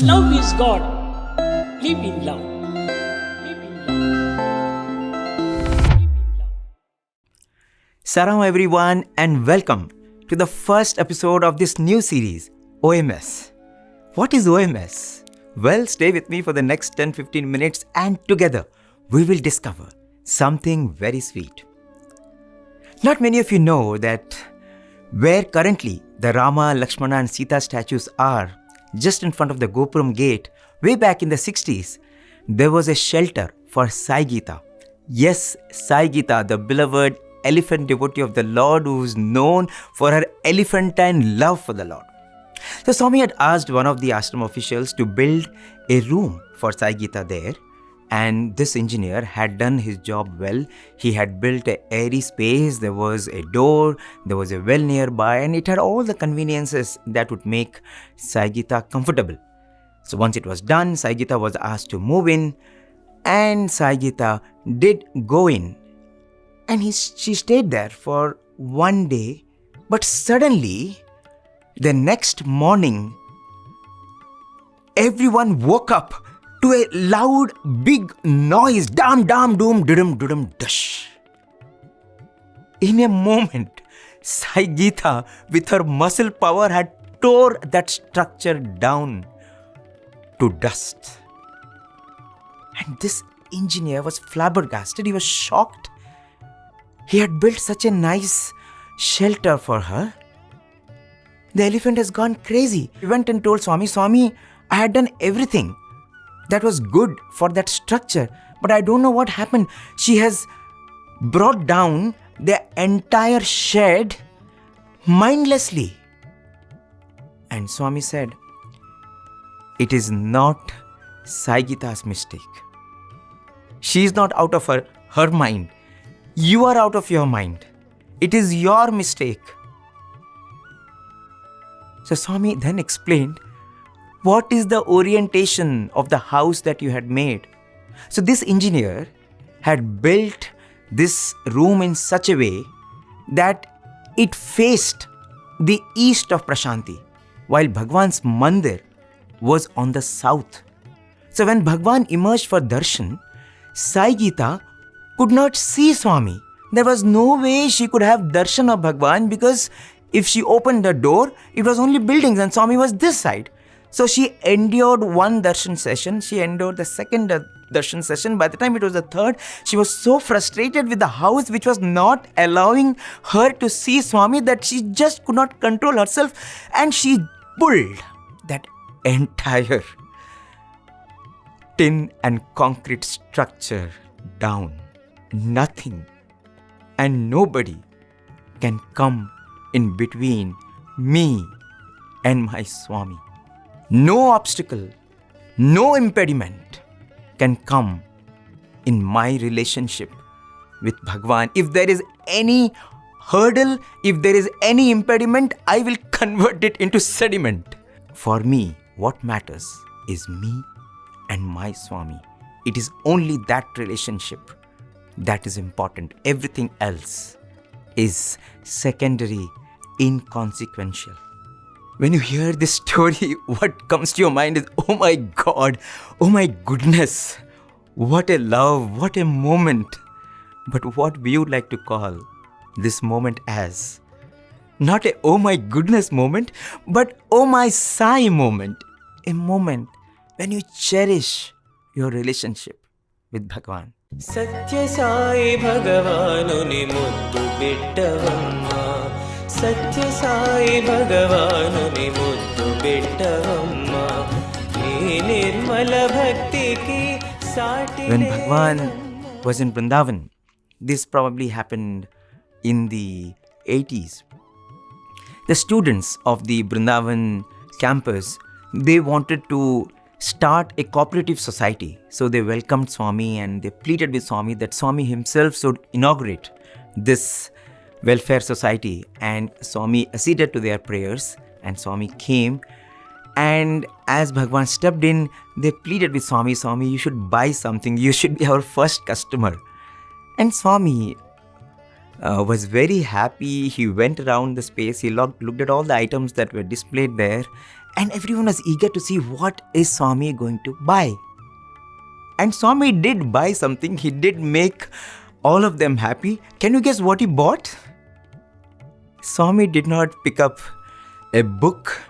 Love is God. Live in love. Live in love. Saranno everyone and welcome to the first episode of this new series, OMS. What is OMS? Well, stay with me for the next 10-15 minutes and together we will discover something very sweet. Not many of you know that where currently the Rama, Lakshmana and Sita statues are, just in front of the Gopuram gate, way back in the 60s, there was a shelter for Sai Geetha. Yes, Sai Geetha, the beloved elephant devotee of the Lord who is known for her elephantine love for the Lord. So Swami had asked one of the ashram officials to build a room for Sai Geetha there, and this engineer had done his job well. He had built an airy space, there was a door, there was a well nearby, and it had all the conveniences that would make Sai Geetha comfortable. So once it was done, Sai Geetha was asked to move in, and Sai Geetha did go in. And she stayed there for one day, but suddenly, the next morning, everyone woke up to a loud, big noise. Dam, dam, doom, dudum, dudum, dush. In a moment, Sai Geetha, with her muscle power, had tore that structure down to dust. And this engineer was flabbergasted. He was shocked. He had built such a nice shelter for her. The elephant has gone crazy. He went and told Swami, Swami, I had done everything that was good for that structure, but I don't know what happened. She has brought down the entire shed mindlessly. And Swami said, it is not Sai Geetha's mistake. She is not out of her mind. You are out of your mind. It is your mistake. So Swami then explained, what is the orientation of the house that you had made? So this engineer had built this room in such a way that it faced the east of Prasanthi, while Bhagwan's mandir was on the south. So when Bhagwan emerged for darshan, Sai Geetha could not see Swami. There was no way she could have darshan of Bhagwan, because if she opened the door, it was only buildings and Swami was this side. So she endured one darshan session, she endured the second darshan session. By the time it was the third, she was so frustrated with the house which was not allowing her to see Swami that she just could not control herself, and she pulled that entire tin and concrete structure down. Nothing and nobody can come in between me and my Swami. No obstacle, no impediment can come in my relationship with Bhagwan. If there is any hurdle, if there is any impediment, I will convert it into sediment. For me, what matters is me and my Swami. It is only that relationship that is important. Everything else is secondary, inconsequential. When you hear this story, what comes to your mind is, oh my God, oh my goodness, what a love, what a moment. But what we would like to call this moment as, not a oh my goodness moment, but oh my Sai moment. A moment when you cherish your relationship with Bhagavan. Sathya Sai Bhagavanuni muddu bittavamma. Sathya Sai Bhagavanuni muddu bittavamma. Nee nirmala bhakti ki saati. When Bhagavan was in Vrindavan, this probably happened in the 80s. The students of the Vrindavan campus, they wanted to start a cooperative society. So they welcomed Swami and they pleaded with Swami that Swami himself should inaugurate this welfare society. And Swami acceded to their prayers and Swami came. And as Bhagavan stepped in, they pleaded with Swami, Swami, you should buy something. You should be our first customer. And Swami was very happy. He went around the space. He looked at all the items that were displayed there. And everyone was eager to see what is Swami going to buy. And Swami did buy something. He did make all of them happy. Can you guess what he bought? Swami did not pick up a book.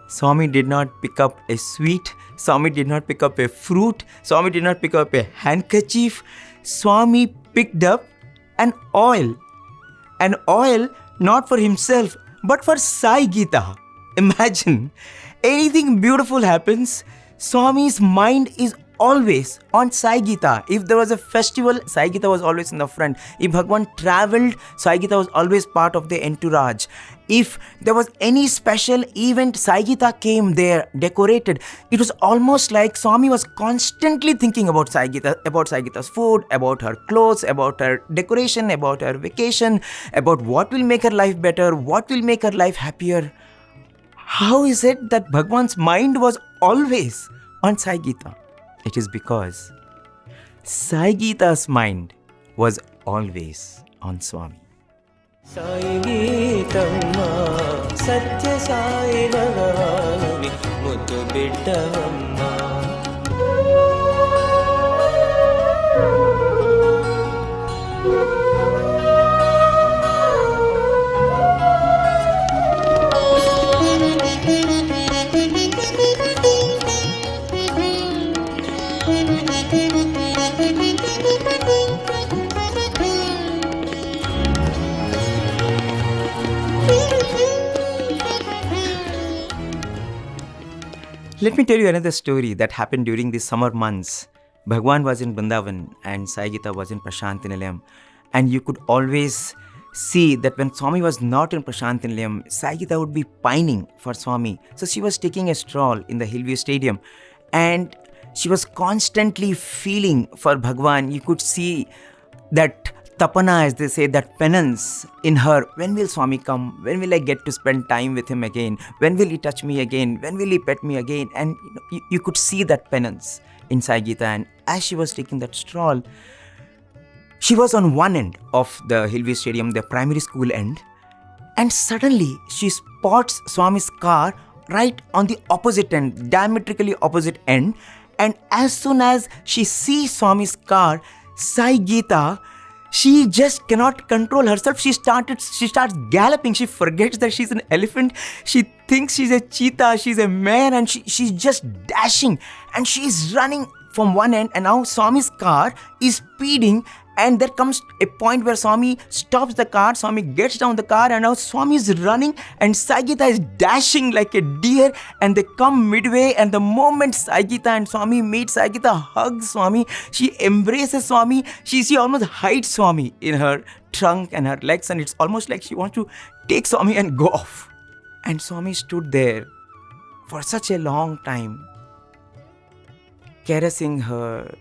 Swami did not pick up a sweet. Swami did not pick up a fruit. Swami did not pick up a handkerchief. Swami picked up an oil. An oil not for himself, but for Sai Geetha. Imagine, anything beautiful happens, Swami's mind is always on Sai Geetha. If there was a festival, Sai Geetha was always in the front. If Bhagwan travelled, Sai Geetha was always part of the entourage. If there was any special event, Sai Geetha came there, decorated. It was almost like Swami was constantly thinking about Sai Geetha's food, about her clothes, about her decoration, about her vacation, about what will make her life better, what will make her life happier. How is it that Bhagwan's mind was always on Sai Geetha? It is because Sai Geetha's mind was always on Swami. Sai Geethamma Sathya Sai Bhagavanuni Muddu Biddavamma. Let me tell you another story that happened during the summer months. Bhagwan was in Vrindavan and Sai Geetha was in Prasanthi Nilayam. And you could always see that when Swami was not in Prasanthi Nilayam, Sai Geetha would be pining for Swami. So she was taking a stroll in the Hillview Stadium and she was constantly feeling for Bhagwan. You could see that tapana, as they say, that penance in her. When will Swami come? When will I get to spend time with him again? When will he touch me again? When will he pet me again? And you could see that penance in Sai Geetha. And as she was taking that stroll, she was on one end of the Hillview Stadium, the primary school end. And suddenly she spots Swami's car right on the opposite end, diametrically opposite end. And as soon as she sees Swami's car, Sai Geetha, she just cannot control herself. She starts galloping. She forgets that she's an elephant. She thinks she's a cheetah. She's a mare, and she's just dashing. And she's running from one end. And now Swami's car is speeding. And there comes a point where Swami stops the car. Swami gets down the car, and now Swami is running, and Sai Geetha is dashing like a deer. And they come midway, and the moment Sai Geetha and Swami meet, Sai Geetha hugs Swami. She embraces Swami. She almost hides Swami in her trunk and her legs, and it's almost like she wants to take Swami and go off. And Swami stood there for such a long time, caressing her,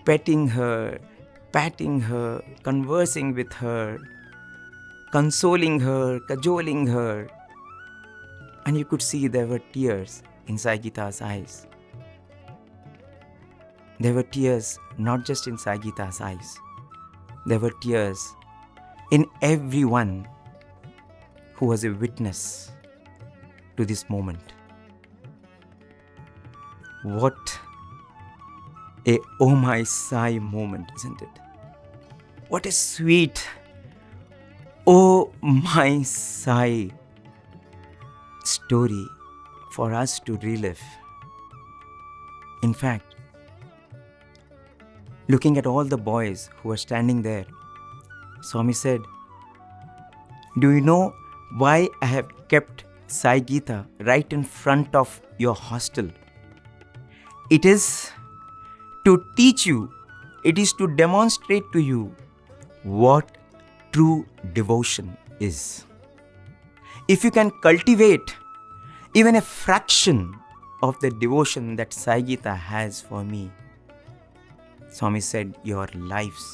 petting her, patting her, conversing with her, consoling her, cajoling her. And you could see there were tears in Sai Geetha's eyes. There were tears not just in Sai Geetha's eyes. There were tears in everyone who was a witness to this moment. What a oh my Sai moment, isn't it? What a sweet oh my Sai story for us to relive. In fact, looking at all the boys who were standing there, Swami said, "Do you know why I have kept Sai Geetha right in front of your hostel? It is to teach you, it is to demonstrate to you what true devotion is. If you can cultivate even a fraction of the devotion that Sai Geetha has for me," Swami said, "your lives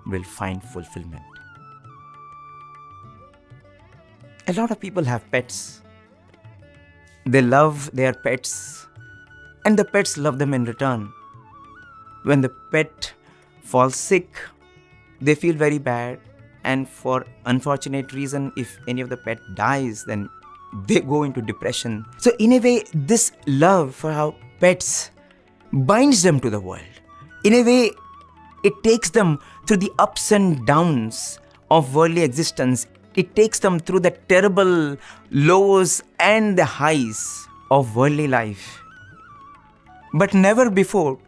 will find fulfillment." A lot of people have pets. They love their pets, and the pets love them in return. When the pet falls sick, they feel very bad, and for unfortunate reason, if any of the pet dies, then they go into depression. So in a way, this love for our pets binds them to the world. In a way, it takes them through the ups and downs of worldly existence. It takes them through the terrible lows and the highs of worldly life. But never before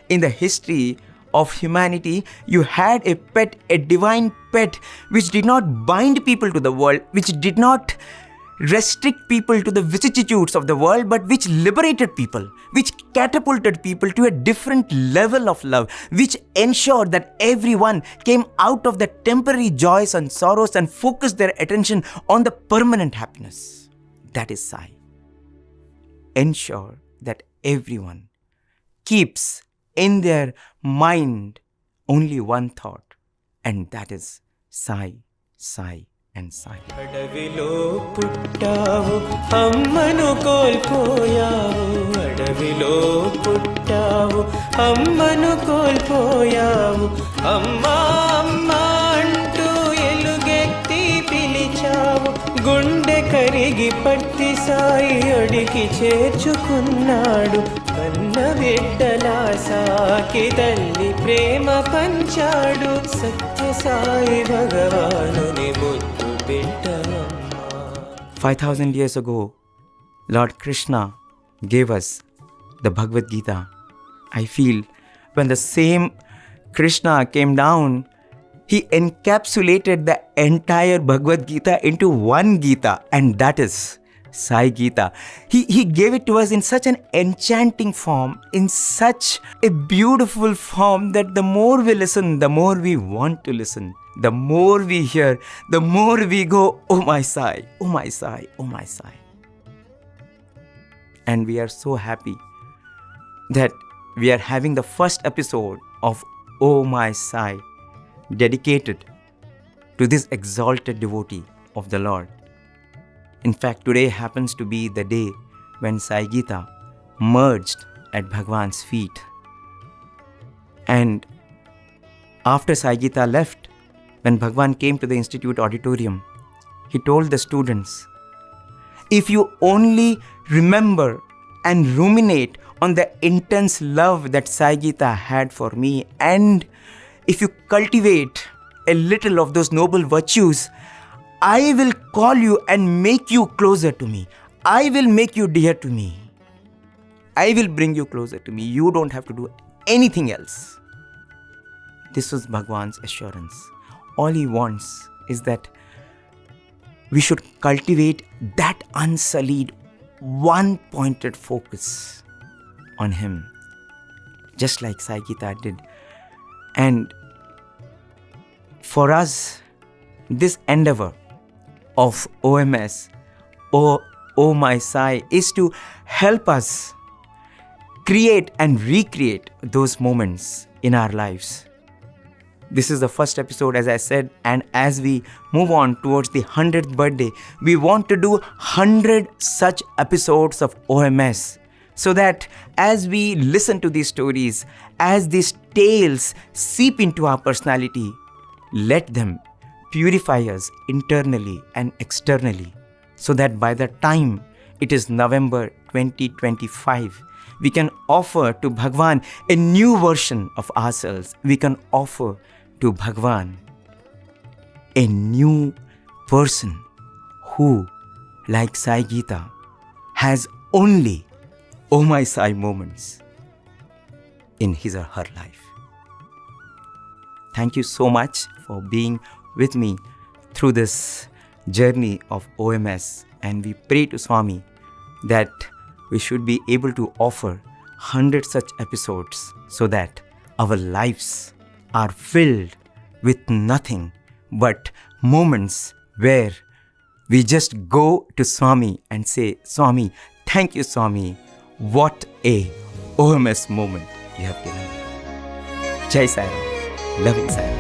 in the history of humanity, you had a pet, a divine pet, which did not bind people to the world, which did not restrict people to the vicissitudes of the world, but which liberated people, which catapulted people to a different level of love, which ensured that everyone came out of the temporary joys and sorrows and focused their attention on the permanent happiness. That is Sai. Ensure that everyone keeps in their mind only one thought, and that is Sai, Sai and Sai. అడవిలో పుట్టావు అమ్మను కోల్పోయావు అడవిలో పుట్టావు అమ్మను కోల్పోయావు అమ్మా అమ్మా అంటూ ఎలుగెత్తి పిలిచావు గుండె కరిగి పట్టి సాయి అడిగి చేర్చుకున్నాడు కన్న బిడ్డలా సాకి తల్లి ప్రేమ పంచాడు సత్య సాయి భగవానుని ముద్దు 5,000 years ago, Lord Krishna gave us the Bhagavad Gita. I feel when the same Krishna came down, he encapsulated the entire Bhagavad Gita into one Gita, and that is Sai Geetha. He gave it to us in such an enchanting form, in such a beautiful form that the more we listen, the more we want to listen. The more we hear, the more we go, oh my Sai, oh my Sai, oh my Sai. And we are so happy that we are having the first episode of Oh My Sai dedicated to this exalted devotee of the Lord. In fact, today happens to be the day when Sai Geetha merged at Bhagavan's feet. And after Sai Geetha left, when Bhagavan came to the Institute auditorium, he told the students, if you only remember and ruminate on the intense love that Sai Geetha had for me, and if you cultivate a little of those noble virtues, I will call you and make you closer to me. I will make you dear to me. I will bring you closer to me. You don't have to do anything else. This was Bhagavan's assurance. All he wants is that we should cultivate that unsullied, one-pointed focus on him, just like Sai Geetha did. And for us, this endeavor of OMS, Oh My Sai, is to help us create and recreate those moments in our lives. This is the first episode, as I said, and as we move on towards the 100th birthday, we want to do 100 such episodes of OMS, so that as we listen to these stories, as these tales seep into our personality, let them purify us internally and externally, so that by the time it is November 2025, we can offer to Bhagavan a new version of ourselves. We can offer to Bhagavan a new person who, like Sai Geetha, has only Oh My Sai moments in his or her life. Thank you so much for being with me through this journey of OMS, and we pray to Swami that we should be able to offer 100 such episodes so that our lives are filled with nothing but moments where we just go to Swami and say, Swami, thank you, Swami. What a OMS moment you have given me. Jai Sai Ram. Loving Sai Ram.